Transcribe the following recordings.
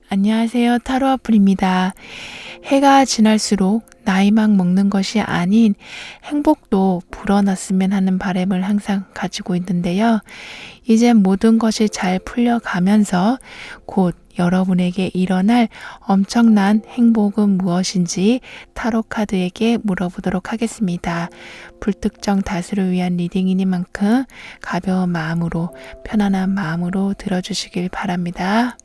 안녕하세요. 타로아플입니다. 해가 지날수록 나이만 먹는 것이 아닌 행복도 불어났으면 하는 바람을 항상 가지고 있는데요. 이제 모든 것이 잘 풀려가면서 곧 여러분에게 일어날 엄청난 행복은 무엇인지 타로 카드에게 물어보도록 하겠습니다. 불특정 다수를 위한 리딩이니만큼 가벼운 마음으로 편안한 마음으로 들어주시길 바랍니다.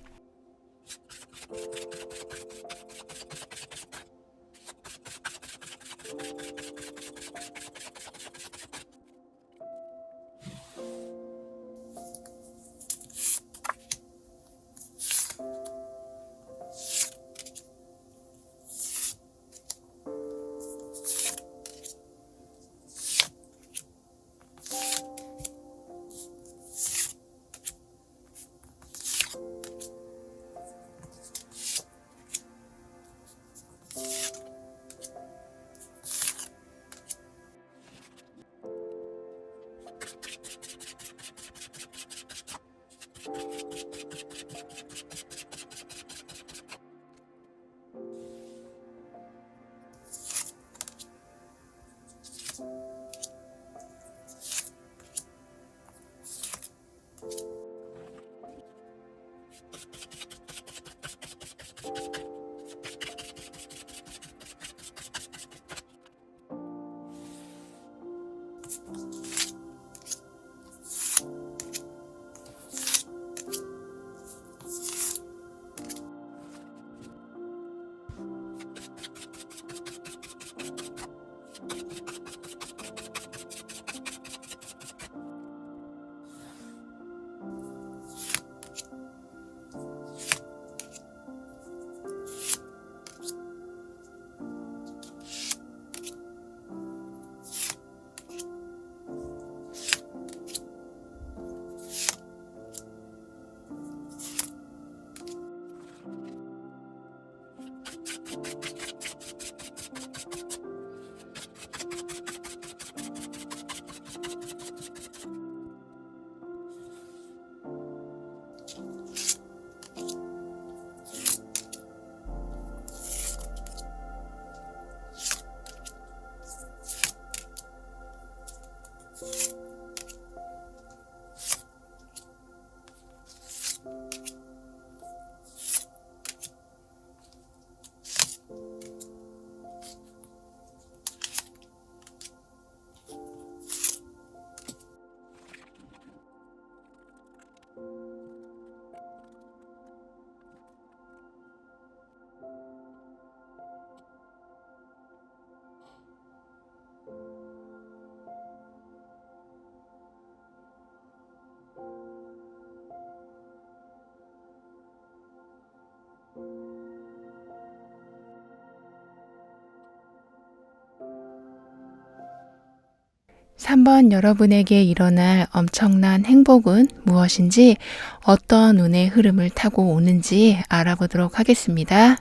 (3번) 여러분에게 일어날 엄청난 행복은 무엇인지, 어떤 운의 흐름을 타고 오는지 알아보도록 하겠습니다.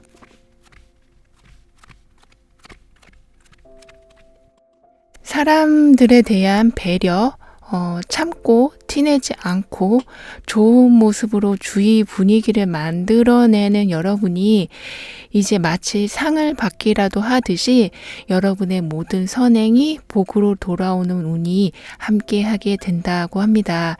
사람들에 대한 배려, 참고 티내지 않고 좋은 모습으로 주위 분위기를 만들어내는 여러분이 이제 마치 상을 받기라도 하듯이 여러분의 모든 선행이 복으로 돌아오는 운이 함께하게 된다고 합니다.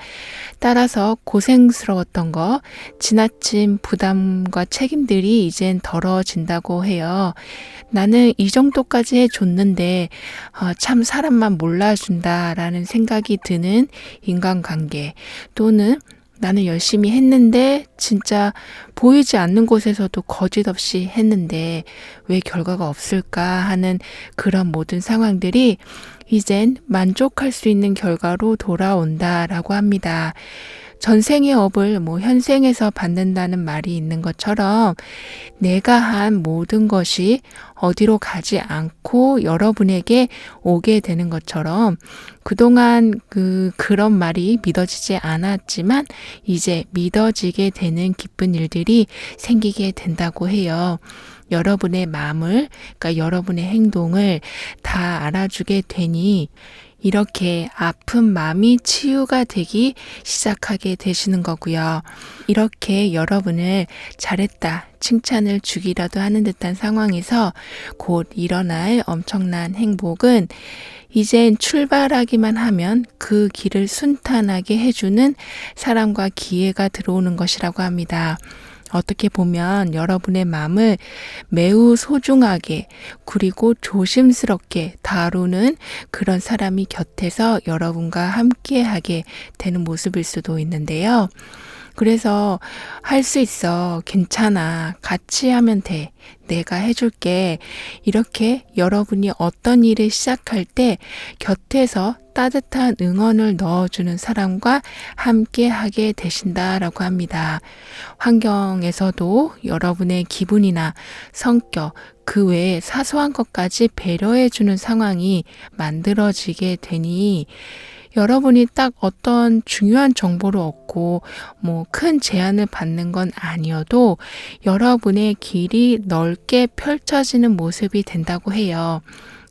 따라서 고생스러웠던 거, 지나친 부담과 책임들이 이젠 덜어진다고 해요. 나는 이 정도까지 해줬는데 참 사람만 몰라준다라는 생각이 드는 인간관계, 또는 나는 열심히 했는데 진짜 보이지 않는 곳에서도 거짓 없이 했는데 왜 결과가 없을까 하는 그런 모든 상황들이 이젠 만족할 수 있는 결과로 돌아온다라고 합니다. 전생의 업을 현생에서 받는다는 말이 있는 것처럼 내가 한 모든 것이 어디로 가지 않고 여러분에게 오게 되는 것처럼 그동안 그런 말이 믿어지지 않았지만 이제 믿어지게 되는 기쁜 일들이 생기게 된다고 해요. 여러분의 마음을, 그러니까 여러분의 행동을 다 알아주게 되니 이렇게 아픈 마음이 치유가 되기 시작하게 되시는 거고요. 이렇게 여러분을 잘했다, 칭찬을 주기라도 하는 듯한 상황에서 곧 일어날 엄청난 행복은 이젠 출발하기만 하면 그 길을 순탄하게 해주는 사람과 기회가 들어오는 것이라고 합니다. 어떻게 보면 여러분의 마음을 매우 소중하게 그리고 조심스럽게 다루는 그런 사람이 곁에서 여러분과 함께하게 되는 모습일 수도 있는데요. 그래서 할 수 있어, 괜찮아, 같이 하면 돼, 내가 해줄게, 이렇게 여러분이 어떤 일을 시작할 때 곁에서 따뜻한 응원을 넣어주는 사람과 함께 하게 되신다라고 합니다. 환경에서도 여러분의 기분이나 성격, 그 외에 사소한 것까지 배려해주는 상황이 만들어지게 되니 여러분이 딱 어떤 중요한 정보를 얻고 큰 제안을 받는 건 아니어도 여러분의 길이 넓게 펼쳐지는 모습이 된다고 해요.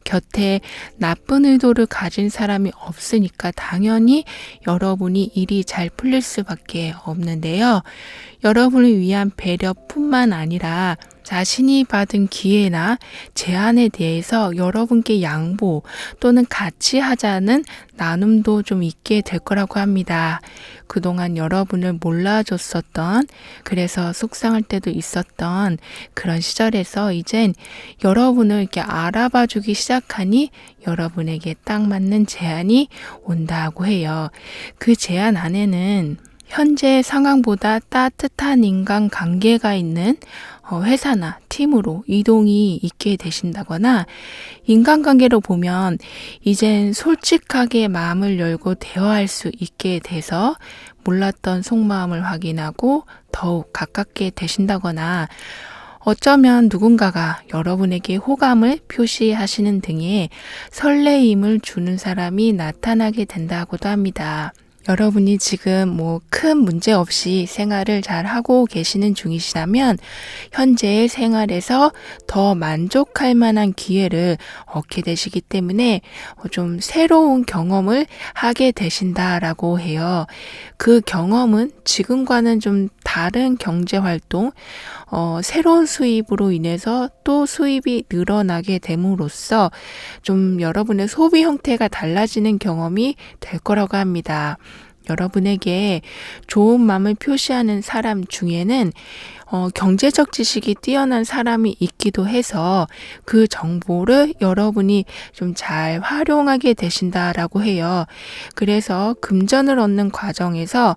곁에 나쁜 의도를 가진 사람이 없으니까 당연히 여러분이 일이 잘 풀릴 수밖에 없는데요. 여러분을 위한 배려뿐만 아니라 자신이 받은 기회나 제안에 대해서 여러분께 양보 또는 같이 하자는 나눔도 좀 있게 될 거라고 합니다. 그동안 여러분을 몰라줬었던, 그래서 속상할 때도 있었던 그런 시절에서 이젠 여러분을 이렇게 알아봐 주기 시작하니 여러분에게 딱 맞는 제안이 온다고 해요. 그 제안 안에는 현재 상황보다 따뜻한 인간관계가 있는 회사나 팀으로 이동이 있게 되신다거나, 인간관계로 보면 이젠 솔직하게 마음을 열고 대화할 수 있게 돼서 몰랐던 속마음을 확인하고 더욱 가깝게 되신다거나, 어쩌면 누군가가 여러분에게 호감을 표시하시는 등의 설레임을 주는 사람이 나타나게 된다고도 합니다. 여러분이 지금 큰 문제 없이 생활을 잘 하고 계시는 중이시라면 현재의 생활에서 더 만족할 만한 기회를 얻게 되시기 때문에 좀 새로운 경험을 하게 되신다라고 해요. 그 경험은 지금과는 좀 다른 경제활동, 새로운 수입으로 인해서 또 수입이 늘어나게 됨으로써 좀 여러분의 소비 형태가 달라지는 경험이 될 거라고 합니다. 여러분에게 좋은 마음을 표시하는 사람 중에는 경제적 지식이 뛰어난 사람이 있기도 해서 그 정보를 여러분이 좀 잘 활용하게 되신다라고 해요. 그래서 금전을 얻는 과정에서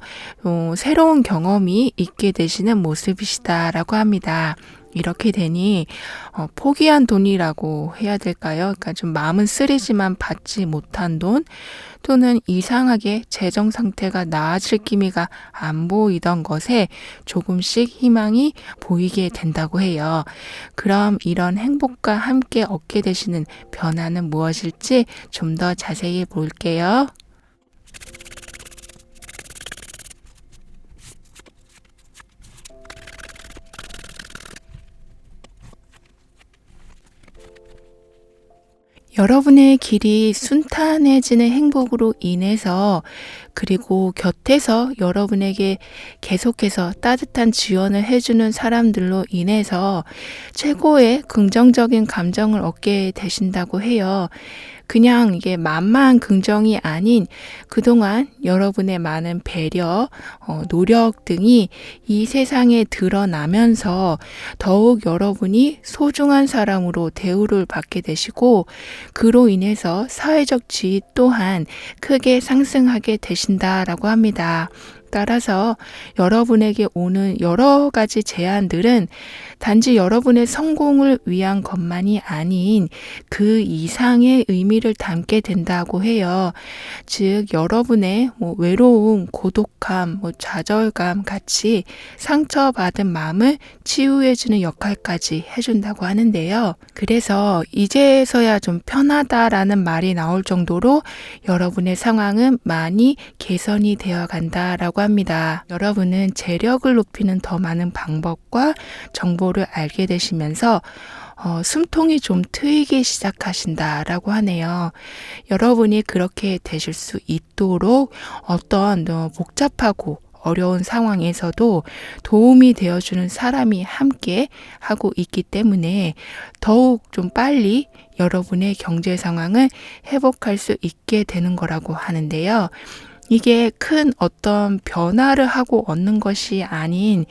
새로운 경험이 있게 되시는 모습이시다라고 합니다. 이렇게 되니 포기한 돈이라고 해야 될까요? 그러니까 좀 마음은 쓰리지만 받지 못한 돈, 또는 이상하게 재정 상태가 나아질 기미가 안 보이던 것에 조금씩 희망이 보이게 된다고 해요. 그럼 이런 행복과 함께 얻게 되시는 변화는 무엇일지 좀 더 자세히 볼게요. 여러분의 길이 순탄해지는 행복으로 인해서, 그리고 곁에서 여러분에게 계속해서 따뜻한 지원을 해주는 사람들로 인해서 최고의 긍정적인 감정을 얻게 되신다고 해요. 그냥 이게 만만 긍정이 아닌 그동안 여러분의 많은 배려, 노력 등이 이 세상에 드러나면서 더욱 여러분이 소중한 사람으로 대우를 받게 되시고, 그로 인해서 사회적 지위 또한 크게 상승하게 되신다라고 합니다. 따라서 여러분에게 오는 여러 가지 제안들은 단지 여러분의 성공을 위한 것만이 아닌 그 이상의 의미를 담게 된다고 해요. 즉 여러분의 외로움, 고독함, 좌절감 같이 상처받은 마음을 치유해주는 역할까지 해준다고 하는데요. 그래서 이제서야 좀 편하다라는 말이 나올 정도로 여러분의 상황은 많이 개선이 되어 간다라고 합니다. 여러분은 재력을 높이는 더 많은 방법과 정보를 알게 되시면서 숨통이 좀 트이기 시작하신다라고 하네요. 여러분이 그렇게 되실 수 있도록 어떤 복잡하고 어려운 상황에서도 도움이 되어주는 사람이 함께 하고 있기 때문에 더욱 좀 빨리 여러분의 경제 상황을 회복할 수 있게 되는 거라고 하는데요. 이게 큰 어떤 변화를 하고 얻는 것이 아닌,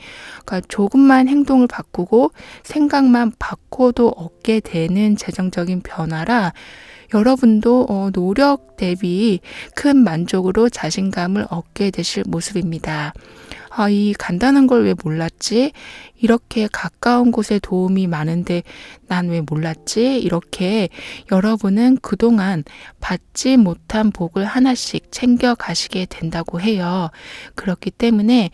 그러니까 조금만 행동을 바꾸고 생각만 바꿔도 얻게 되는 재정적인 변화라 여러분도 노력 대비 큰 만족으로 자신감을 얻게 되실 모습입니다. 이 간단한 걸 왜 몰랐지? 이렇게 가까운 곳에 도움이 많은데 난 왜 몰랐지? 이렇게 여러분은 그동안 받지 못한 복을 하나씩 챙겨 가시게 된다고 해요. 그렇기 때문에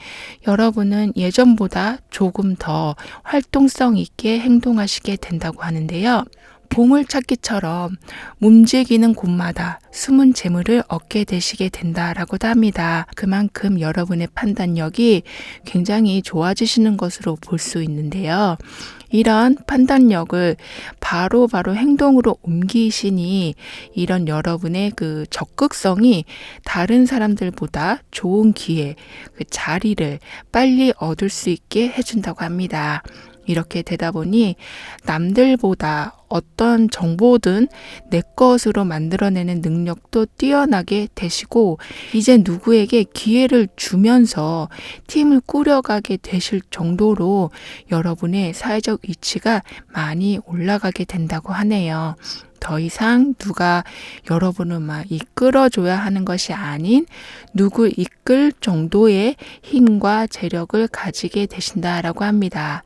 여러분은 예전보다 조금 더 활동성 있게 행동하시게 된다고 하는데요. 보물찾기처럼 움직이는 곳마다 숨은 재물을 얻게 되시게 된다라고도 합니다. 그만큼 여러분의 판단력이 굉장히 좋아지시는 것으로 볼 수 있는데요. 이런 판단력을 바로바로 행동으로 옮기시니 이런 여러분의 그 적극성이 다른 사람들보다 좋은 기회, 그 자리를 빨리 얻을 수 있게 해준다고 합니다. 이렇게 되다 보니 남들보다 어떤 정보든 내 것으로 만들어내는 능력도 뛰어나게 되시고 이제 누구에게 기회를 주면서 팀을 꾸려가게 되실 정도로 여러분의 사회적 위치가 많이 올라가게 된다고 하네요. 더 이상 누가 여러분을 막 이끌어줘야 하는 것이 아닌 누구 이끌 정도의 힘과 재력을 가지게 되신다라고 합니다.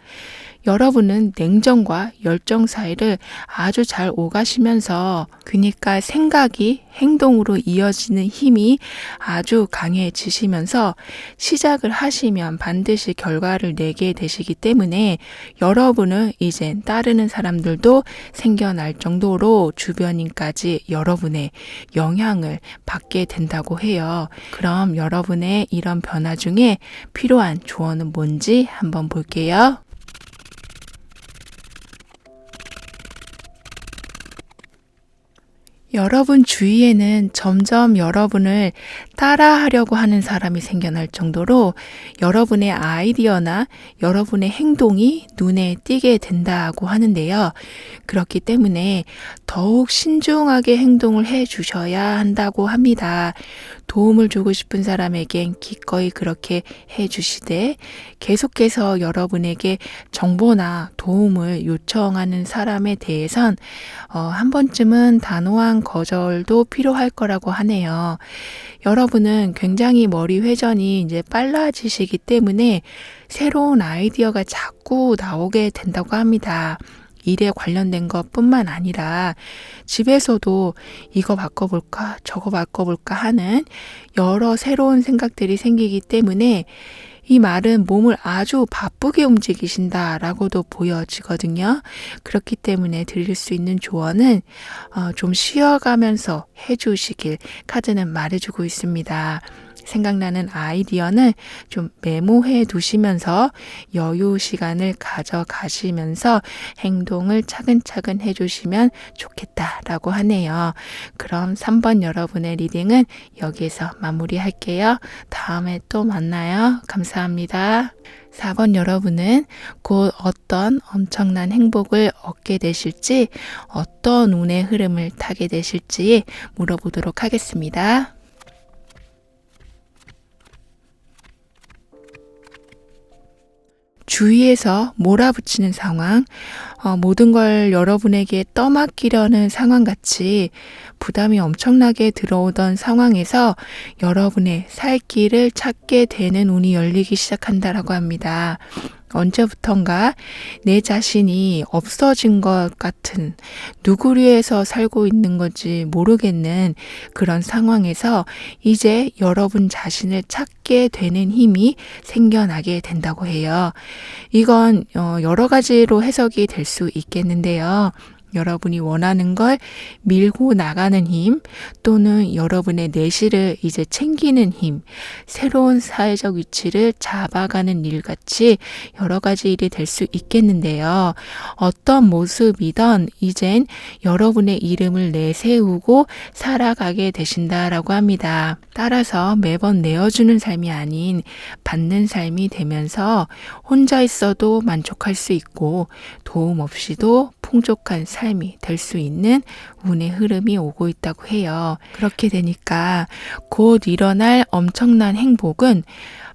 여러분은 냉정과 열정 사이를 아주 잘 오가시면서 그러니까 생각이 행동으로 이어지는 힘이 아주 강해지시면서 시작을 하시면 반드시 결과를 내게 되시기 때문에 여러분을 이제 따르는 사람들도 생겨날 정도로 주변인까지 여러분의 영향을 받게 된다고 해요. 그럼 여러분의 이런 변화 중에 필요한 조언은 뭔지 한번 볼게요. 여러분 주위에는 점점 여러분을 따라하려고 하는 사람이 생겨날 정도로 여러분의 아이디어나 여러분의 행동이 눈에 띄게 된다고 하는데요. 그렇기 때문에 더욱 신중하게 행동을 해 주셔야 한다고 합니다. 도움을 주고 싶은 사람에겐 기꺼이 그렇게 해 주시되 계속해서 여러분에게 정보나 도움을 요청하는 사람에 대해선 한 번쯤은 단호한 거절도 필요할 거라고 하네요. 여러분은 굉장히 머리 회전이 이제 빨라지시기 때문에 새로운 아이디어가 자꾸 나오게 된다고 합니다. 일에 관련된 것뿐만 아니라 집에서도 이거 바꿔볼까 저거 바꿔볼까 하는 여러 새로운 생각들이 생기기 때문에 이 말은 몸을 아주 바쁘게 움직이신다라고도 보여지거든요. 그렇기 때문에 드릴 수 있는 조언은 좀 쉬어가면서 해주시길 카드는 말해주고 있습니다. 생각나는 아이디어는 좀 메모해 두시면서 여유 시간을 가져가시면서 행동을 차근차근 해주시면 좋겠다라고 하네요. 그럼 3번 여러분의 리딩은 여기에서 마무리할게요. 다음에 또 만나요. 감사합니다. 4번 여러분은 곧 어떤 엄청난 행복을 얻게 되실지 어떤 운의 흐름을 타게 되실지 물어보도록 하겠습니다. 주위에서 몰아붙이는 상황, 모든 걸 여러분에게 떠맡기려는 상황같이 부담이 엄청나게 들어오던 상황에서 여러분의 살 길을 찾게 되는 운이 열리기 시작한다라고 합니다. 언제부턴가 내 자신이 없어진 것 같은 누구를 위해서 살고 있는 건지 모르겠는 그런 상황에서 이제 여러분 자신을 찾게 되는 힘이 생겨나게 된다고 해요. 이건 여러 가지로 해석이 될 수 있겠는데요. 여러분이 원하는 걸 밀고 나가는 힘, 또는 여러분의 내실을 이제 챙기는 힘, 새로운 사회적 위치를 잡아가는 일같이 여러 가지 일이 될 수 있겠는데요. 어떤 모습이든 이젠 여러분의 이름을 내세우고 살아가게 되신다라고 합니다. 따라서 매번 내어주는 삶이 아닌 받는 삶이 되면서 혼자 있어도 만족할 수 있고 도움 없이도 풍족한 삶이 될 수 있는 운의 흐름이 오고 있다고 해요. 그렇게 되니까 곧 일어날 엄청난 행복은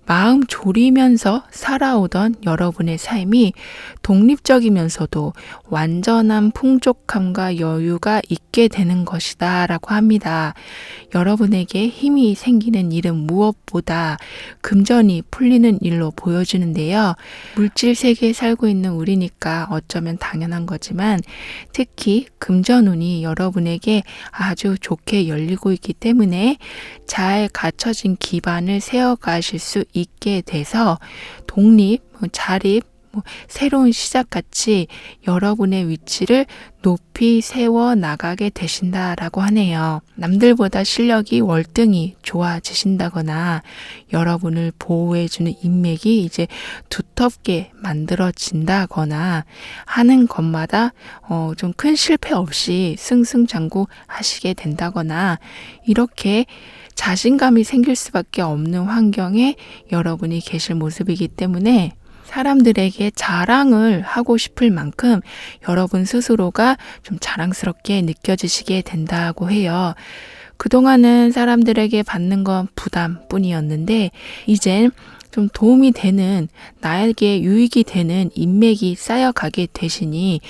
마음 졸이면서 살아오던 여러분의 삶이 독립적이면서도 완전한 풍족함과 여유가 있게 되는 것이다 라고 합니다. 여러분에게 힘이 생기는 일은 무엇보다 금전이 풀리는 일로 보여주는데요. 물질 세계에 살고 있는 우리니까 어쩌면 당연한 거지만 특히 금전운이 여러분에게 아주 좋게 열리고 있기 때문에 잘 갖춰진 기반을 세워가실 수 있게 돼서 독립, 자립, 새로운 시작같이 여러분의 위치를 높이 세워 나가게 되신다라고 하네요. 남들보다 실력이 월등히 좋아지신다거나 여러분을 보호해주는 인맥이 이제 두텁게 만들어진다거나 하는 것마다 좀 큰 실패 없이 승승장구 하시게 된다거나 이렇게 자신감이 생길 수밖에 없는 환경에 여러분이 계실 모습이기 때문에 사람들에게 자랑을 하고 싶을 만큼 여러분 스스로가 좀 자랑스럽게 느껴지시게 된다고 해요. 그동안은 사람들에게 받는 건 부담뿐이었는데 이젠 좀 도움이 되는, 나에게 유익이 되는 인맥이 쌓여가게 되시니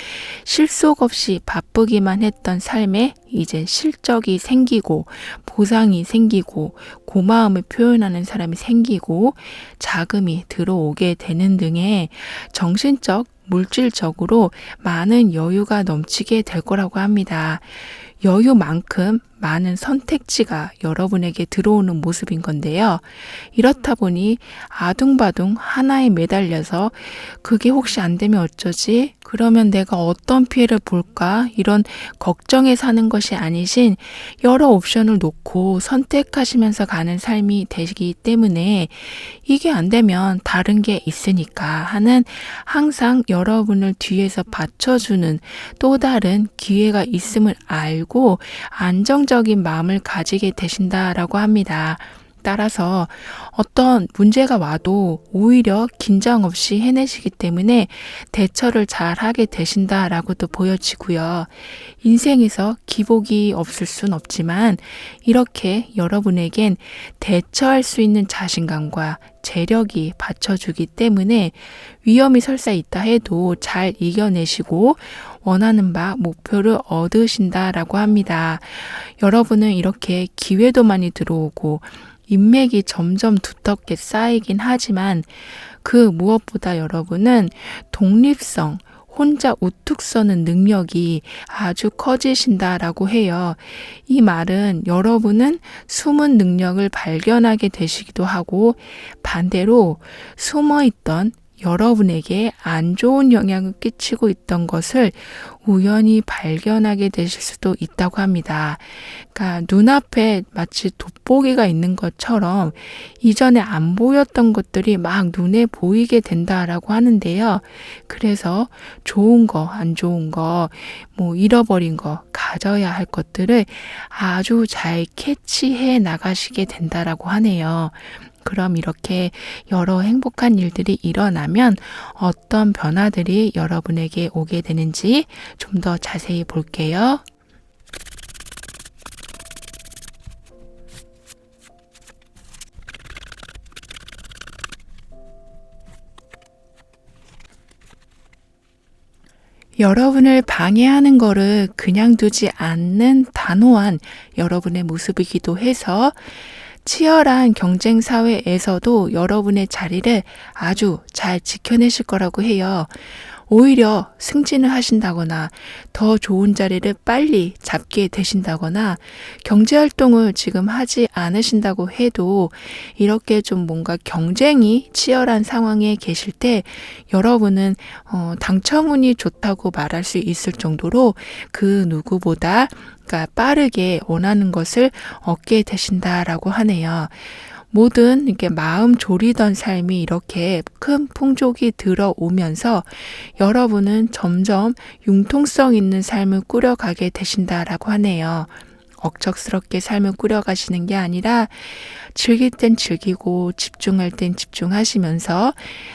실속 없이 바쁘기만 했던 삶에 이제 실적이 생기고 보상이 생기고 고마움을 표현하는 사람이 생기고 자금이 들어오게 되는 등의 정신적, 물질적으로 많은 여유가 넘치게 될 거라고 합니다. 여유만큼 많은 선택지가 여러분에게 들어오는 모습인 건데요. 이렇다 보니 아둥바둥 하나에 매달려서 그게 혹시 안 되면 어쩌지? 그러면 내가 어떤 피해를 볼까? 이런 걱정에 사는 것이 아니신 여러 옵션을 놓고 선택하시면서 가는 삶이 되기 때문에 이게 안 되면 다른 게 있으니까 하는 항상 여러분을 뒤에서 받쳐주는 또 다른 기회가 있음을 알고 안정적인 마음을 가지게 되신다라고 합니다. 따라서 어떤 문제가 와도 오히려 긴장 없이 해내시기 때문에 대처를 잘 하게 되신다라고도 보여지고요. 인생에서 기복이 없을 순 없지만 이렇게 여러분에겐 대처할 수 있는 자신감과 재력이 받쳐주기 때문에 위험이 설사 있다 해도 잘 이겨내시고 원하는 바 목표를 얻으신다라고 합니다. 여러분은 이렇게 기회도 많이 들어오고 인맥이 점점 두텁게 쌓이긴 하지만 그 무엇보다 여러분은 독립성, 혼자 우뚝 서는 능력이 아주 커지신다라고 해요. 이 말은 여러분은 숨은 능력을 발견하게 되시기도 하고 반대로 숨어있던 여러분에게 안 좋은 영향을 끼치고 있던 것을 우연히 발견하게 되실 수도 있다고 합니다. 그러니까 눈앞에 마치 돋보기가 있는 것처럼 이전에 안 보였던 것들이 막 눈에 보이게 된다라고 하는데요. 그래서 좋은 거, 안 좋은 거, 잃어버린 거, 가져야 할 것들을 아주 잘 캐치해 나가시게 된다라고 하네요. 그럼 이렇게 여러 행복한 일들이 일어나면 어떤 변화들이 여러분에게 오게 되는지 좀 더 자세히 볼게요. 여러분을 방해하는 거를 그냥 두지 않는 단호한 여러분의 모습이기도 해서 치열한 경쟁 사회에서도 여러분의 자리를 아주 잘 지켜내실 거라고 해요. 오히려 승진을 하신다거나 더 좋은 자리를 빨리 잡게 되신다거나 경제활동을 지금 하지 않으신다고 해도 이렇게 좀 뭔가 경쟁이 치열한 상황에 계실 때 여러분은 당첨운이 좋다고 말할 수 있을 정도로 그 누구보다 그러니까 빠르게 원하는 것을 얻게 되신다라고 하네요. 모든 이렇게 마음 졸이던 삶이 이렇게 큰 풍족이 들어오면서 여러분은 점점 융통성 있는 삶을 꾸려가게 되신다라고 하네요. 억척스럽게 삶을 꾸려가시는 게 아니라 즐길 땐 즐기고 집중할 땐 집중하시면서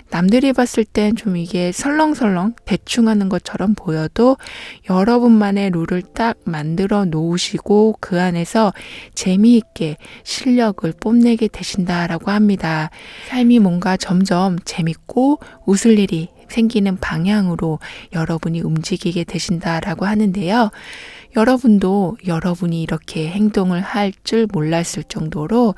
남들이 봤을 땐 좀 이게 설렁설렁 대충 하는 것처럼 보여도 여러분만의 룰을 딱 만들어 놓으시고 그 안에서 재미있게 실력을 뽐내게 되신다라고 합니다. 삶이 뭔가 점점 재밌고 웃을 일이 생기는 방향으로 여러분이 움직이게 되신다라고 하는데요. 여러분도 여러분이 이렇게 행동을 할 줄 몰랐을 정도로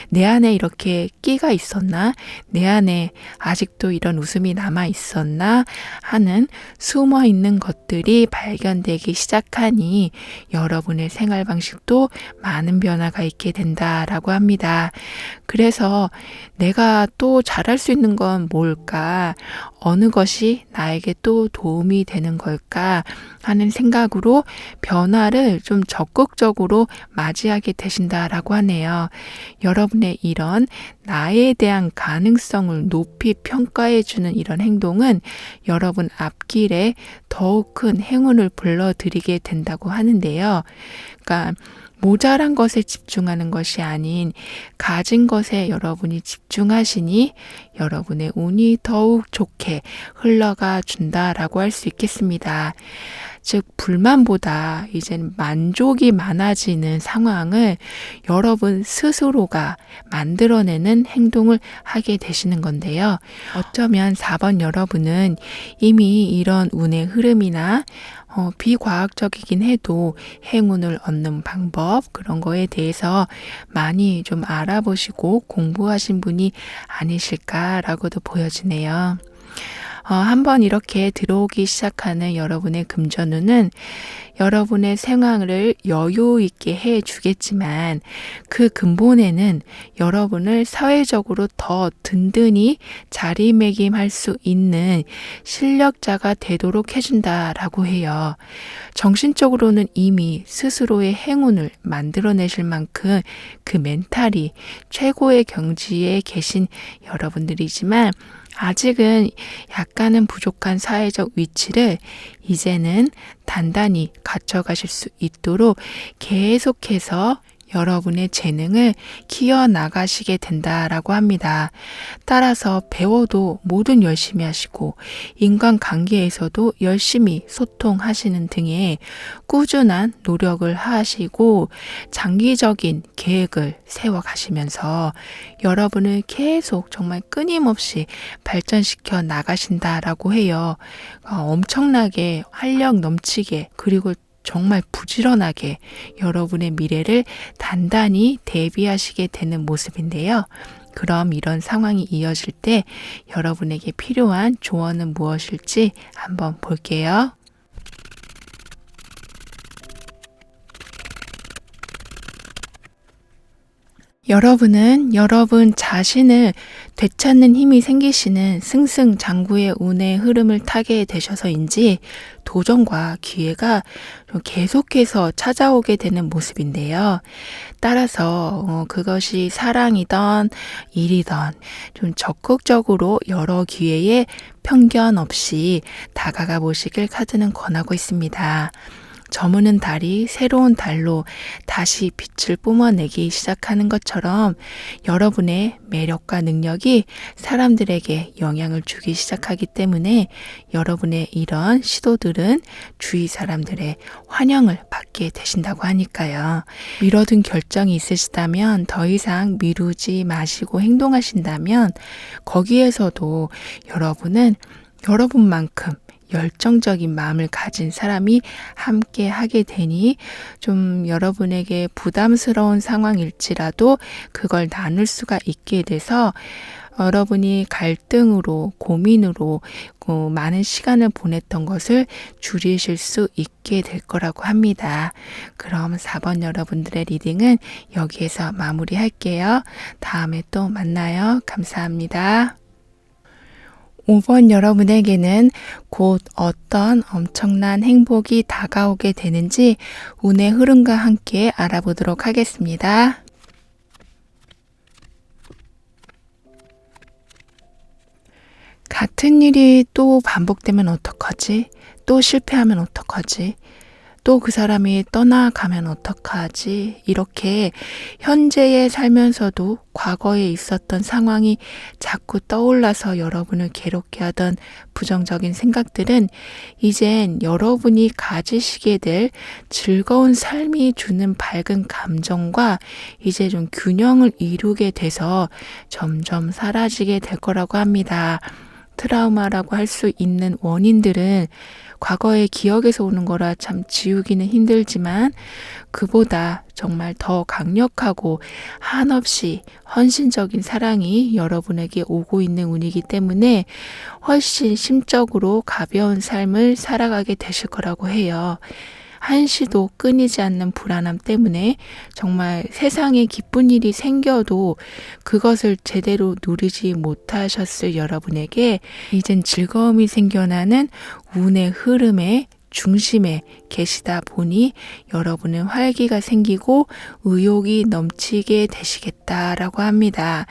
내 안에 이렇게 끼가 있었나? 내 안에 아직도 이런 웃음이 남아 있었나? 하는 숨어 있는 것들이 발견되기 시작하니 여러분의 생활 방식도 많은 변화가 있게 된다라고 합니다. 그래서 내가 또 잘할 수 있는 건 뭘까? 어느 것이 나에게 또 도움이 되는 걸까? 하는 생각으로 변화를 좀 적극적으로 맞이하게 되신다라고 하네요. 여러분의 이런 나에 대한 가능성을 높이 평가해주는 이런 행동은 여러분 앞길에 더욱 큰 행운을 불러들이게 된다고 하는데요. 그러니까 모자란 것에 집중하는 것이 아닌 가진 것에 여러분이 집중하시니 여러분의 운이 더욱 좋게 흘러가 준다라고 할 수 있겠습니다. 즉 불만보다 이제는 만족이 많아지는 상황을 여러분 스스로가 만들어내는 행동을 하게 되시는 건데요. 어쩌면 4번 여러분은 이미 이런 운의 흐름이나 비과학적이긴 해도 행운을 얻는 방법 그런 거에 대해서 많이 좀 알아보시고 공부하신 분이 아니실까라고도 보여지네요. 한번 이렇게 들어오기 시작하는 여러분의 금전운은 여러분의 생활을 여유 있게 해주겠지만 그 근본에는 여러분을 사회적으로 더 든든히 자리매김할 수 있는 실력자가 되도록 해준다라고 해요. 정신적으로는 이미 스스로의 행운을 만들어내실 만큼 그 멘탈이 최고의 경지에 계신 여러분들이지만 아직은 약간은 부족한 사회적 위치를 이제는 단단히 갖춰가실 수 있도록 계속해서 여러분의 재능을 키워나가시게 된다라고 합니다. 따라서 배워도 뭐든 열심히 하시고 인간관계에서도 열심히 소통하시는 등의 꾸준한 노력을 하시고 장기적인 계획을 세워가시면서 여러분을 계속 정말 끊임없이 발전시켜 나가신다라고 해요. 엄청나게 활력 넘치게 그리고 정말 부지런하게 여러분의 미래를 단단히 대비하시게 되는 모습인데요. 그럼 이런 상황이 이어질 때 여러분에게 필요한 조언은 무엇일지 한번 볼게요. 여러분은 여러분 자신을 되찾는 힘이 생기시는 승승장구의 운의 흐름을 타게 되셔서인지 도전과 기회가 계속해서 찾아오게 되는 모습인데요. 따라서 그것이 사랑이던 일이던 좀 적극적으로 여러 기회에 편견 없이 다가가 보시길 카드는 권하고 있습니다. 저무는 달이 새로운 달로 다시 빛을 뿜어내기 시작하는 것처럼 여러분의 매력과 능력이 사람들에게 영향을 주기 시작하기 때문에 여러분의 이런 시도들은 주위 사람들의 환영을 받게 되신다고 하니까요. 미뤄둔 결정이 있으시다면 더 이상 미루지 마시고 행동하신다면 거기에서도 여러분은 여러분만큼 열정적인 마음을 가진 사람이 함께 하게 되니 좀 여러분에게 부담스러운 상황일지라도 그걸 나눌 수가 있게 돼서 여러분이 갈등으로, 고민으로 많은 시간을 보냈던 것을 줄이실 수 있게 될 거라고 합니다. 그럼 4번 여러분들의 리딩은 여기에서 마무리할게요. 다음에 또 만나요. 감사합니다. 5번 여러분에게는 곧 어떤 엄청난 행복이 다가오게 되는지 운의 흐름과 함께 알아보도록 하겠습니다. 같은 일이 또 반복되면 어떡하지? 또 실패하면 어떡하지? 또 그 사람이 떠나가면 어떡하지? 이렇게 현재에 살면서도 과거에 있었던 상황이 자꾸 떠올라서 여러분을 괴롭게 하던 부정적인 생각들은 이젠 여러분이 가지시게 될 즐거운 삶이 주는 밝은 감정과 이제 좀 균형을 이루게 돼서 점점 사라지게 될 거라고 합니다. 트라우마라고 할 수 있는 원인들은 과거의 기억에서 오는 거라 참 지우기는 힘들지만 그보다 정말 더 강력하고 한없이 헌신적인 사랑이 여러분에게 오고 있는 운이기 때문에 훨씬 심적으로 가벼운 삶을 살아가게 되실 거라고 해요. 한시도 끊이지 않는 불안함 때문에 정말 세상에 기쁜 일이 생겨도 그것을 제대로 누리지 못하셨을 여러분에게 이젠 즐거움이 생겨나는 운의 흐름의 중심에 계시다 보니 여러분은 활기가 생기고 의욕이 넘치게 되시겠다라고 합니다.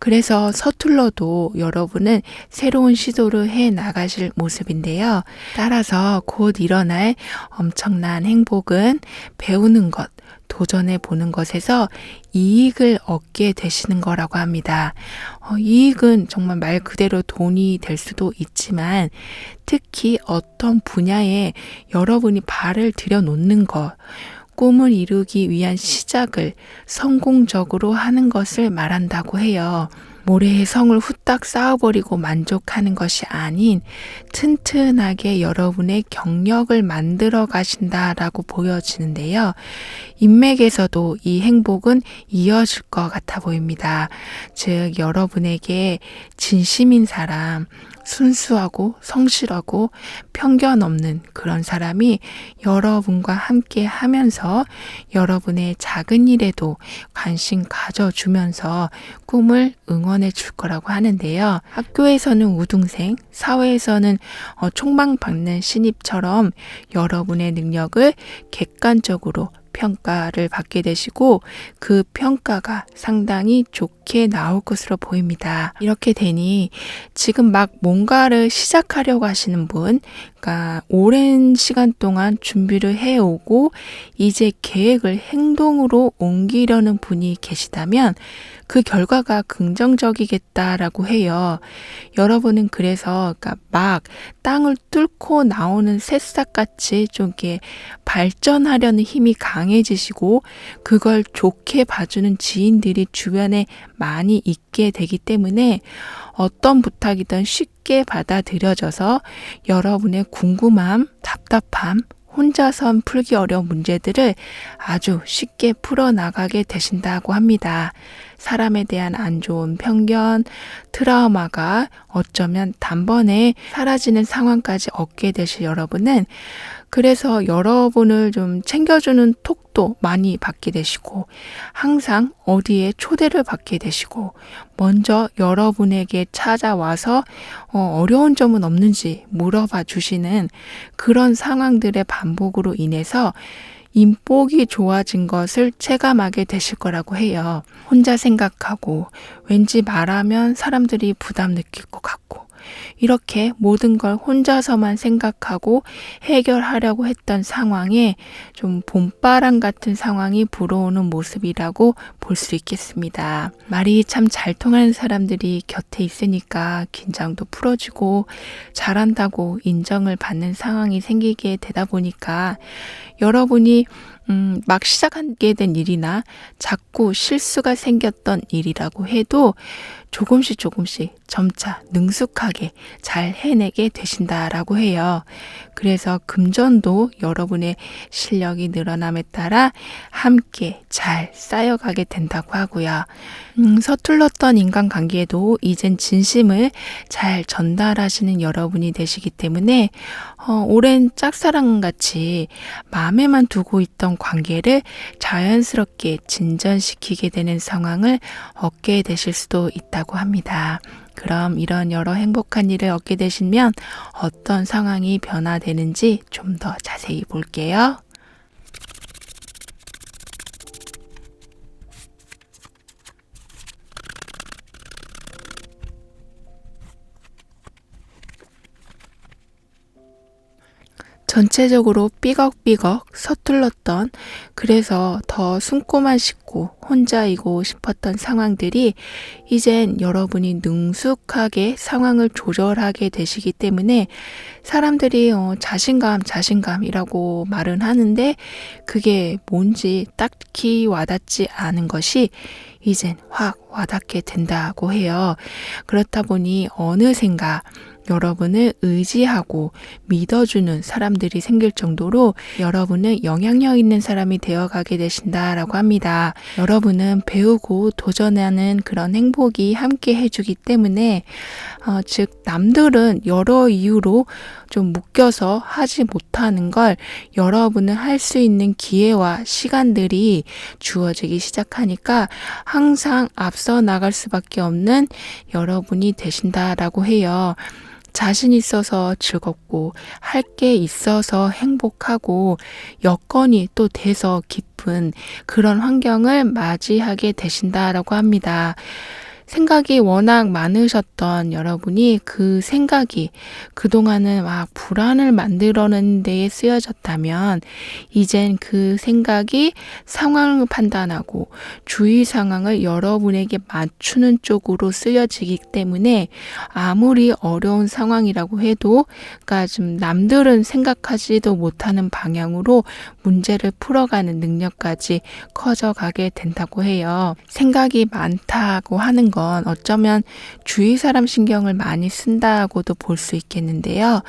그래서 서툴러도 여러분은 새로운 시도를 해 나가실 모습인데요. 따라서 곧 일어날 엄청난 행복은 배우는 것, 도전해 보는 것에서 이익을 얻게 되시는 거라고 합니다. 이익은 정말 말 그대로 돈이 될 수도 있지만 특히 어떤 분야에 여러분이 발을 들여놓는 것, 꿈을 이루기 위한 시작을 성공적으로 하는 것을 말한다고 해요. 모래의 성을 후딱 쌓아버리고 만족하는 것이 아닌 튼튼하게 여러분의 경력을 만들어 가신다라고 보여지는데요. 인맥에서도 이 행복은 이어질 것 같아 보입니다. 즉 여러분에게 진심인 사람, 순수하고 성실하고 편견 없는 그런 사람이 여러분과 함께 하면서 여러분의 작은 일에도 관심 가져주면서 꿈을 응원해 줄 거라고 하는데요. 학교에서는 우등생, 사회에서는 총망받는 신입처럼 여러분의 능력을 객관적으로 평가를 받게 되시고 그 평가가 상당히 좋게 나올 것으로 보입니다. 이렇게 되니 지금 막 뭔가를 시작하려고 하시는 분, 그러니까 오랜 시간 동안 준비를 해오고 이제 계획을 행동으로 옮기려는 분이 계시다면 그 결과가 긍정적이겠다라고 해요. 여러분은 그래서 그러니까 막 땅을 뚫고 나오는 새싹같이 좀 이렇게 발전하려는 힘이 강해지시고 그걸 좋게 봐주는 지인들이 주변에 많이 있게 되기 때문에 어떤 부탁이든 쉽게 받아들여져서 여러분의 궁금함, 답답함, 혼자선 풀기 어려운 문제들을 아주 쉽게 풀어나가게 되신다고 합니다. 사람에 대한 안 좋은 편견, 트라우마가 어쩌면 단번에 사라지는 상황까지 얻게 되실 여러분은 그래서 여러분을 좀 챙겨주는 톡도 많이 받게 되시고 항상 어디에 초대를 받게 되시고 먼저 여러분에게 찾아와서 어려운 점은 없는지 물어봐 주시는 그런 상황들의 반복으로 인해서 인복이 좋아진 것을 체감하게 되실 거라고 해요. 혼자 생각하고 왠지 말하면 사람들이 부담 느낄 것 같고 이렇게 모든 걸 혼자서만 생각하고 해결하려고 했던 상황에 좀 봄바람 같은 상황이 불어오는 모습이라고 볼 수 있겠습니다. 말이 참 잘 통하는 사람들이 곁에 있으니까 긴장도 풀어지고 잘한다고 인정을 받는 상황이 생기게 되다 보니까 여러분이 막 시작하게 된 일이나 자꾸 실수가 생겼던 일이라고 해도 조금씩 점차 능숙하게 잘 해내게 되신다라고 해요. 그래서 금전도 여러분의 실력이 늘어남에 따라 함께 잘 쌓여가게 된다고 하고요. 서툴렀던 인간관계에도 이젠 진심을 잘 전달하시는 여러분이 되시기 때문에 오랜 짝사랑같이 마음에만 두고 있던 관계를 자연스럽게 진전시키게 되는 상황을 얻게 되실 수도 있다고 합니다. 그럼 이런 여러 행복한 일을 얻게 되시면 어떤 상황이 변화되는지 좀 더 자세히 볼게요. 전체적으로 삐걱삐걱 서툴렀던, 그래서 더 숨고만 싶고 혼자이고 싶었던 상황들이 이젠 여러분이 능숙하게 상황을 조절하게 되시기 때문에 사람들이 자신감이라고 말은 하는데 그게 뭔지 딱히 와닿지 않은 것이 이젠 확 와닿게 된다고 해요. 그렇다 보니 어느샌가 여러분을 의지하고 믿어주는 사람들이 생길 정도로 여러분은 영향력 있는 사람이 되어가게 되신다라고 합니다. 여러분은 배우고 도전하는 그런 행복이 함께 해주기 때문에 즉 남들은 여러 이유로 좀 묶여서 하지 못하는 걸 여러분은 할 수 있는 기회와 시간들이 주어지기 시작하니까 항상 앞서 나갈 수밖에 없는 여러분이 되신다라고 해요. 자신 있어서 즐겁고 할 게 있어서 행복하고 여건이 또 돼서 기쁜 그런 환경을 맞이하게 되신다라고 합니다. 생각이 워낙 많으셨던 여러분이 그 생각이 그동안은 막 불안을 만들어내는 데에 쓰여졌다면 이젠 그 생각이 상황을 판단하고 주위 상황을 여러분에게 맞추는 쪽으로 쓰여지기 때문에 아무리 어려운 상황이라고 해도 그러니까 좀 남들은 생각하지도 못하는 방향으로 문제를 풀어가는 능력까지 커져가게 된다고 해요. 생각이 많다고 하는 건 어쩌면 주위 사람 신경을 많이 쓴다고도 볼 수 있겠는데요.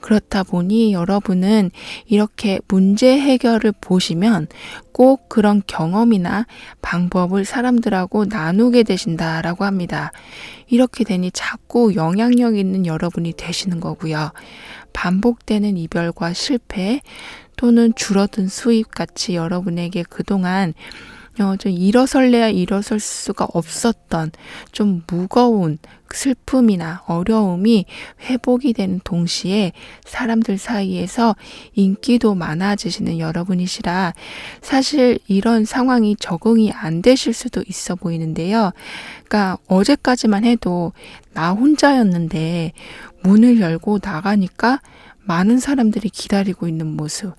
그렇다 보니 여러분은 이렇게 문제 해결을 보시면 꼭 그런 경험이나 방법을 사람들하고 나누게 되신다라고 합니다. 이렇게 되니 자꾸 영향력 있는 여러분이 되시는 거고요. 반복되는 이별과 실패 또는 줄어든 수입 같이 여러분에게 그동안 좀 일어설래야 일어설 수가 없었던 좀 무거운 슬픔이나 어려움이 회복이 되는 동시에 사람들 사이에서 인기도 많아지시는 여러분이시라 사실 이런 상황이 적응이 안 되실 수도 있어 보이는데요. 그러니까 어제까지만 해도 나 혼자였는데 문을 열고 나가니까 많은 사람들이 기다리고 있는 모습,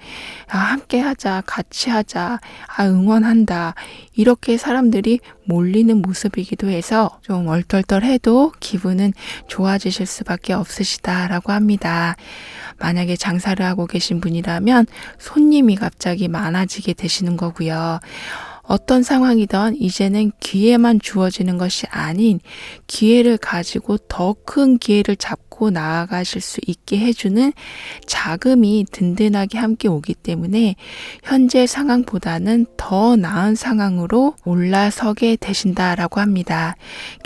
함께 하자, 같이 하자, 응원한다, 이렇게 사람들이 몰리는 모습이기도 해서 좀 얼떨떨해도 기분은 좋아지실 수밖에 없으시다라고 합니다. 만약에 장사를 하고 계신 분이라면 손님이 갑자기 많아지게 되시는 거고요. 어떤 상황이든 이제는 기회만 주어지는 것이 아닌 기회를 가지고 더 큰 기회를 잡고 나아가실 수 있게 해주는 자금이 든든하게 함께 오기 때문에 현재 상황보다는 더 나은 상황으로 올라서게 되신다라고 합니다.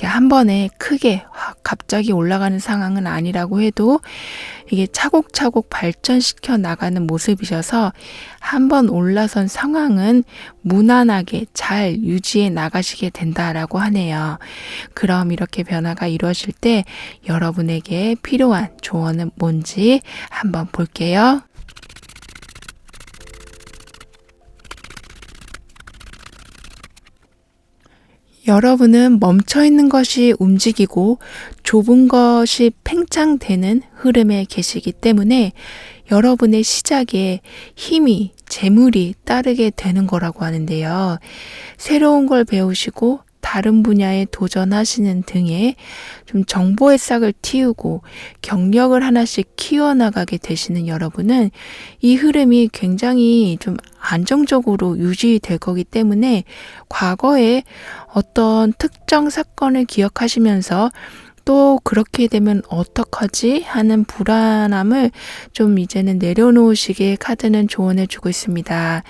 한 번에 크게 확 갑자기 올라가는 상황은 아니라고 해도 이게 차곡차곡 발전시켜 나가는 모습이셔서 한번 올라선 상황은 무난하게 잘 유지해 나가시게 된다라고 하네요. 그럼 이렇게 변화가 이루어질 때 여러분에게 필요한 조언은 뭔지 한번 볼게요. 여러분은 멈춰있는 것이 움직이고 좁은 것이 팽창되는 흐름에 계시기 때문에 여러분의 시작에 힘이, 재물이 따르게 되는 거라고 하는데요. 새로운 걸 배우시고 다른 분야에 도전하시는 등의 좀 정보의 싹을 틔우고 경력을 하나씩 키워나가게 되시는 여러분은 이 흐름이 굉장히 좀 안정적으로 유지될 거기 때문에 과거에 어떤 특정 사건을 기억하시면서 또 그렇게 되면 어떡하지 하는 불안함을 좀 이제는 내려놓으시게 카드는 조언해 주고 있습니다.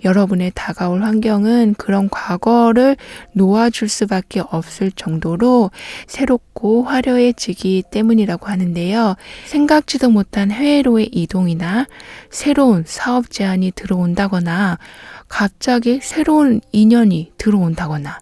여러분의 다가올 환경은 그런 과거를 놓아줄 수밖에 없을 정도로 새롭고 화려해지기 때문이라고 하는데요. 생각지도 못한 해외로의 이동이나 새로운 사업 제안이 들어온다거나 갑자기 새로운 인연이 들어온다거나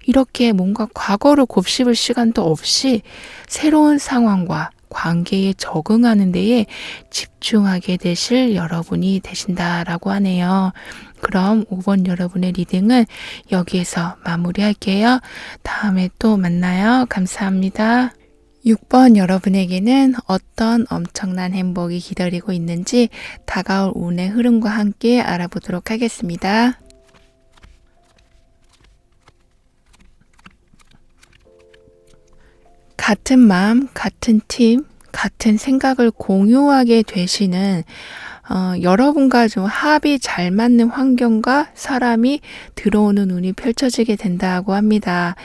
이렇게 뭔가 과거를 곱씹을 시간도 없이 새로운 상황과 관계에 적응하는 데에 집중하게 되실 여러분이 되신다라고 하네요. 그럼 5번 여러분의 리딩은 여기에서 마무리할게요. 다음에 또 만나요. 감사합니다. 6번 여러분에게는 어떤 엄청난 행복이 기다리고 있는지 다가올 운의 흐름과 함께 알아보도록 하겠습니다. 같은 마음, 같은 팀, 같은 생각을 공유하게 되시는 여러분과 좀 합이 잘 맞는 환경과 사람이 들어오는 운이 펼쳐지게 된다고 합니다.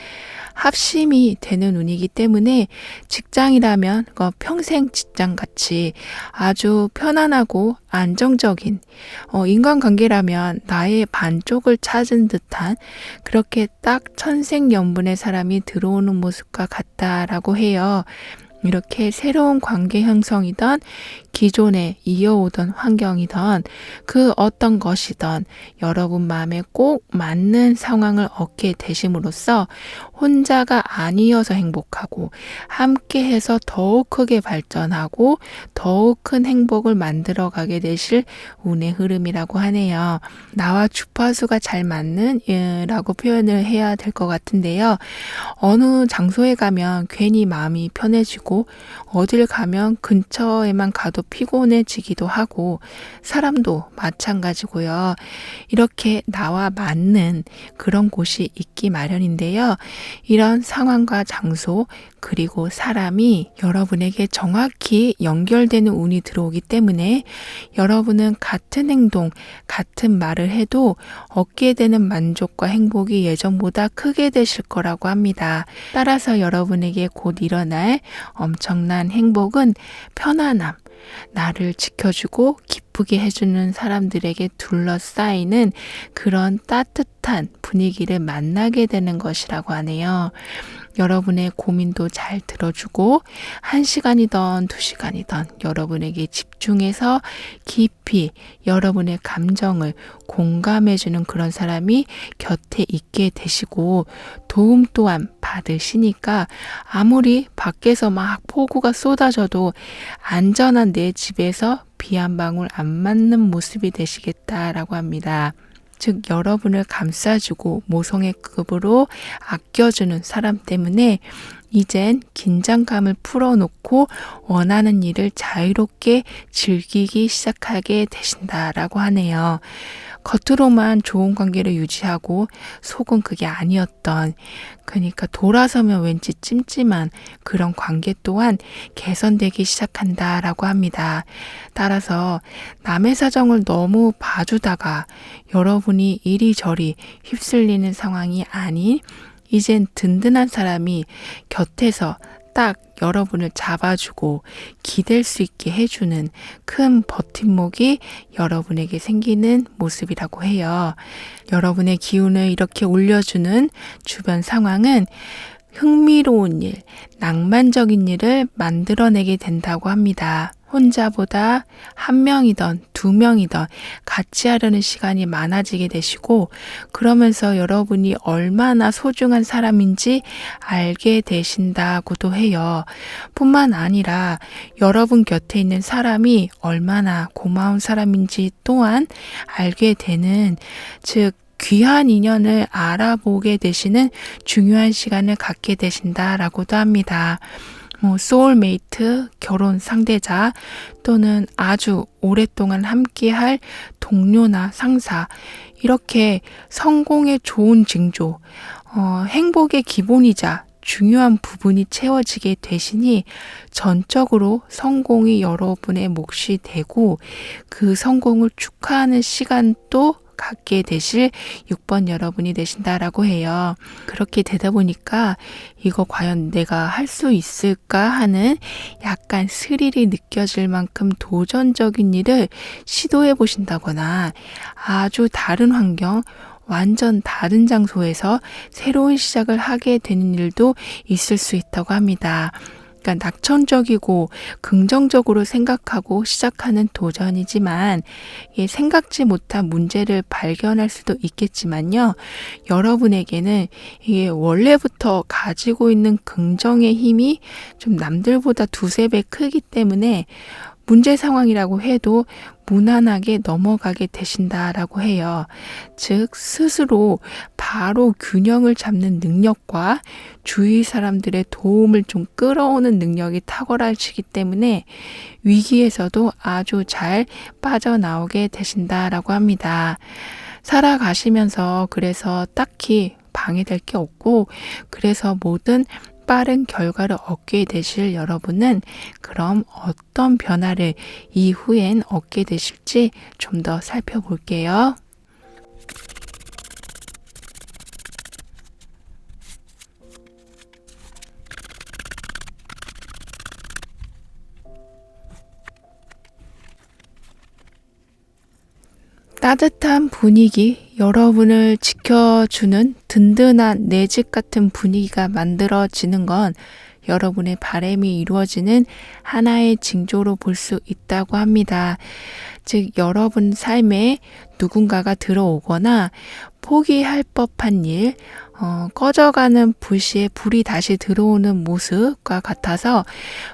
합심이 되는 운이기 때문에 직장이라면 평생 직장같이 아주 편안하고 안정적인 인간관계라면 나의 반쪽을 찾은 듯한 그렇게 딱 천생연분의 사람이 들어오는 모습과 같다라고 해요. 이렇게 새로운 관계 형성이던 기존에 이어오던 환경이던 그 어떤 것이던 여러분 마음에 꼭 맞는 상황을 얻게 되심으로써 혼자가 아니어서 행복하고 함께해서 더욱 크게 발전하고 더욱 큰 행복을 만들어가게 되실 운의 흐름이라고 하네요. 나와 주파수가 잘 맞는 라고 표현을 해야 될 것 같은데요. 어느 장소에 가면 괜히 마음이 편해지고 어딜 가면 근처에만 가도 피곤해지기도 하고 사람도 마찬가지고요. 이렇게 나와 맞는 그런 곳이 있기 마련인데요. 이런 상황과 장소 그리고 사람이 여러분에게 정확히 연결되는 운이 들어오기 때문에 여러분은 같은 행동, 같은 말을 해도 얻게 되는 만족과 행복이 예전보다 크게 되실 거라고 합니다. 따라서 여러분에게 곧 일어날 엄청난 행복은 편안함, 나를 지켜주고 기쁘게 해주는 사람들에게 둘러싸이는 그런 따뜻한 분위기를 만나게 되는 것이라고 하네요. 여러분의 고민도 잘 들어주고 1시간이든 2시간이든 여러분에게 집중해서 깊이 여러분의 감정을 공감해주는 그런 사람이 곁에 있게 되시고 도움 또한 받으시니까 아무리 밖에서 막 폭우가 쏟아져도 안전한 내 집에서 비 한 방울 안 맞는 모습이 되시겠다라고 합니다. 즉 여러분을 감싸주고 모성의 급으로 아껴주는 사람 때문에 이젠 긴장감을 풀어놓고 원하는 일을 자유롭게 즐기기 시작하게 되신다라고 하네요. 겉으로만 좋은 관계를 유지하고 속은 그게 아니었던 그러니까 돌아서면 왠지 찜찜한 그런 관계 또한 개선되기 시작한다라고 합니다. 따라서 남의 사정을 너무 봐주다가 여러분이 이리저리 휩쓸리는 상황이 아닌 이젠 든든한 사람이 곁에서 딱 여러분을 잡아주고 기댈 수 있게 해주는 큰 버팀목이 여러분에게 생기는 모습이라고 해요. 여러분의 기운을 이렇게 올려주는 주변 상황은 흥미로운 일, 낭만적인 일을 만들어내게 된다고 합니다. 혼자보다 1명이든 2명이든 같이 하려는 시간이 많아지게 되시고 그러면서 여러분이 얼마나 소중한 사람인지 알게 되신다고도 해요. 뿐만 아니라 여러분 곁에 있는 사람이 얼마나 고마운 사람인지 또한 알게 되는 즉 귀한 인연을 알아보게 되시는 중요한 시간을 갖게 되신다라고도 합니다. 소울메이트, 결혼 상대자 또는 아주 오랫동안 함께할 동료나 상사 이렇게 성공의 좋은 징조, 행복의 기본이자 중요한 부분이 채워지게 되시니 전적으로 성공이 여러분의 몫이 되고 그 성공을 축하하는 시간도 갖게 되실 6번 여러분이 되신다라고 해요. 그렇게 되다 보니까 이거 과연 내가 할 수 있을까 하는 약간 스릴이 느껴질 만큼 도전적인 일을 시도해 보신다거나 아주 다른 환경, 완전 다른 장소에서 새로운 시작을 하게 되는 일도 있을 수 있다고 합니다. 그러니까 낙천적이고 긍정적으로 생각하고 시작하는 도전이지만 생각지 못한 문제를 발견할 수도 있겠지만요. 여러분에게는 이게 원래부터 가지고 있는 긍정의 힘이 좀 남들보다 두세 배 크기 때문에 문제 상황이라고 해도 무난하게 넘어가게 되신다라고 해요. 즉 스스로 바로 균형을 잡는 능력과 주위 사람들의 도움을 좀 끌어오는 능력이 탁월하시기 때문에 위기에서도 아주 잘 빠져나오게 되신다라고 합니다. 살아가시면서 그래서 딱히 방해될 게 없고 그래서 모든 빠른 결과를 얻게 되실 여러분은 그럼 어떤 변화를 이후엔 얻게 되실지 좀 더 살펴볼게요. 따뜻한 분위기, 여러분을 지켜주는 든든한 내 집 같은 분위기가 만들어지는 건 여러분의 바람이 이루어지는 하나의 징조로 볼 수 있다고 합니다. 즉 여러분 삶에 누군가가 들어오거나 포기할 법한 일, 꺼져가는 불씨에 불이 다시 들어오는 모습과 같아서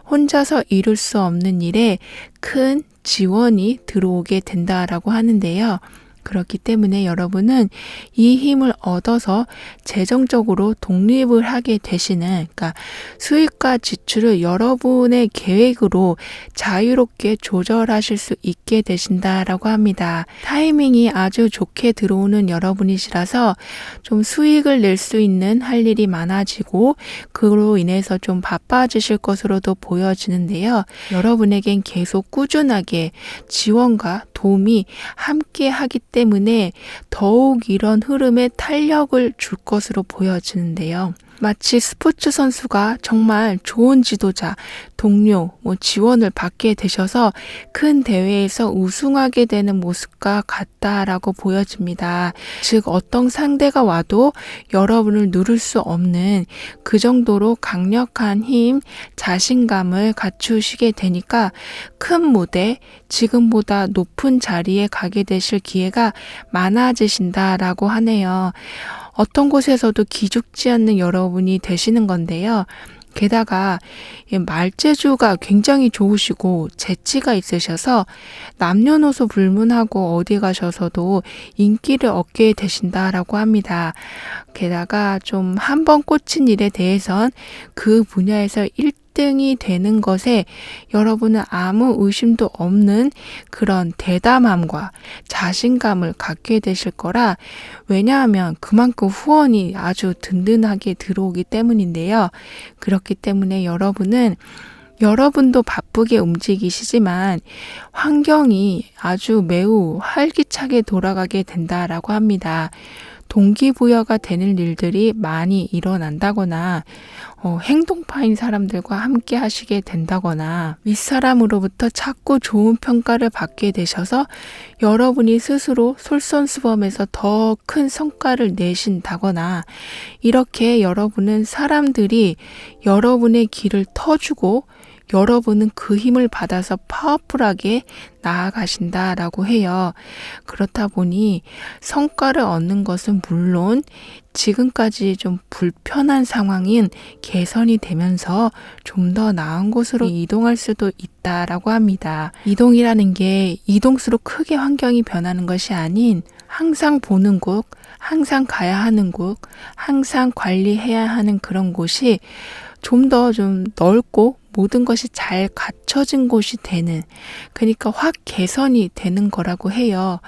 혼자서 이룰 수 없는 일에 큰 지원이 들어오게 된다라고 하는데요. 그렇기 때문에 여러분은 이 힘을 얻어서 재정적으로 독립을 하게 되시는, 그러니까 수익과 지출을 여러분의 계획으로 자유롭게 조절하실 수 있게 되신다라고 합니다. 타이밍이 아주 좋게 들어오는 여러분이시라서 좀 수익을 낼 수 있는 할 일이 많아지고 그로 인해서 좀 바빠지실 것으로도 보여지는데요. 여러분에겐 계속 꾸준하게 지원과 도움이 함께 하기 때문에 더욱 이런 흐름에 탄력을 줄 것으로 보여지는데요. 마치 스포츠 선수가 정말 좋은 지도자, 동료, 지원을 받게 되셔서 큰 대회에서 우승하게 되는 모습과 같다라고 보여집니다. 즉 어떤 상대가 와도 여러분을 누를 수 없는 그 정도로 강력한 힘, 자신감을 갖추시게 되니까 큰 무대, 지금보다 높은 자리에 가게 되실 기회가 많아지신다라고 하네요. 어떤 곳에서도 기죽지 않는 여러분이 되시는 건데요. 게다가 말재주가 굉장히 좋으시고 재치가 있으셔서 남녀노소 불문하고 어디 가셔서도 인기를 얻게 되신다라고 합니다. 게다가 좀 한 번 꽂힌 일에 대해선 그 분야에서 1등이 되는 것에 여러분은 아무 의심도 없는 그런 대담함과 자신감을 갖게 되실 거라, 왜냐하면 그만큼 후원이 아주 든든하게 들어오기 때문인데요. 그렇기 때문에 여러분도 바쁘게 움직이시지만 환경이 아주 매우 활기차게 돌아가게 된다라고 합니다. 동기부여가 되는 일들이 많이 일어난다거나 행동파인 사람들과 함께 하시게 된다거나 윗사람으로부터 자꾸 좋은 평가를 받게 되셔서 여러분이 스스로 솔선수범해서 더 큰 성과를 내신다거나 이렇게 여러분은 사람들이 여러분의 길을 터주고 여러분은 그 힘을 받아서 파워풀하게 나아가신다라고 해요. 그렇다 보니 성과를 얻는 것은 물론 지금까지 좀 불편한 상황인 개선이 되면서 좀 더 나은 곳으로 이동할 수도 있다라고 합니다. 이동이라는 게 이동수로 크게 환경이 변하는 것이 아닌 항상 보는 곳, 항상 가야 하는 곳, 항상 관리해야 하는 그런 곳이 좀 더 넓고 모든 것이 잘 갖춰진 곳이 되는, 그러니까 확 개선이 되는 거라고 해요.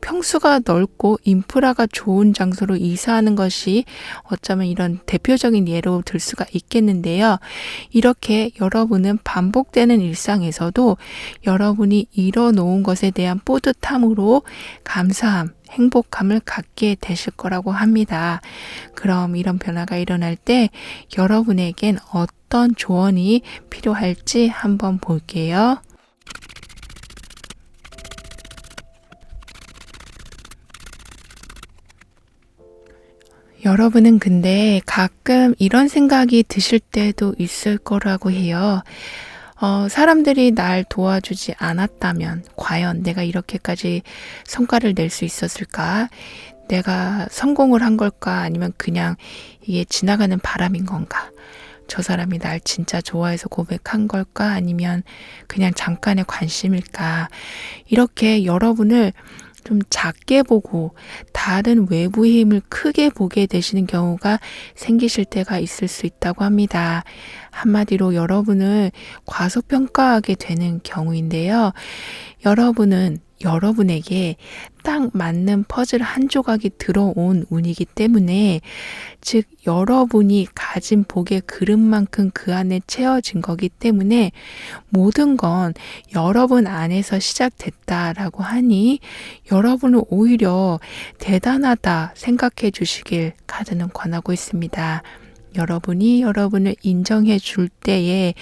평수가 넓고 인프라가 좋은 장소로 이사하는 것이 어쩌면 이런 대표적인 예로 들 수가 있겠는데요. 이렇게 여러분은 반복되는 일상에서도 여러분이 이뤄놓은 것에 대한 뿌듯함으로 감사함, 행복감을 갖게 되실 거라고 합니다. 그럼 이런 변화가 일어날 때 여러분에겐 어떤 조언이 필요할지 한번 볼게요. 여러분은 근데 가끔 이런 생각이 드실 때도 있을 거라고 해요. 사람들이 날 도와주지 않았다면 과연 내가 이렇게까지 성과를 낼 수 있었을까? 내가 성공을 한 걸까? 아니면 그냥 이게 지나가는 바람인 건가? 저 사람이 날 진짜 좋아해서 고백한 걸까? 아니면 그냥 잠깐의 관심일까? 이렇게 여러분을 좀 작게 보고 다른 외부의 힘을 크게 보게 되시는 경우가 생기실 때가 있을 수 있다고 합니다. 한마디로 여러분을 과소평가하게 되는 경우인데요. 여러분은 여러분에게 딱 맞는 퍼즐 한 조각이 들어온 운이기 때문에, 즉 여러분이 가진 복의 그릇만큼 그 안에 채워진 거기 때문에 모든 건 여러분 안에서 시작됐다라고 하니 여러분은 오히려 대단하다 생각해 주시길 카드는 권하고 있습니다. 여러분이 여러분을 인정해 줄 때에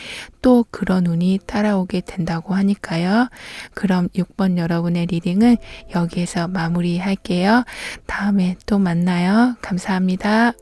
또 그런 운이 따라오게 된다고 하니까요. 그럼 6번 여러분의 리딩은 여기에서 마무리할게요. 다음에 또 만나요. 감사합니다.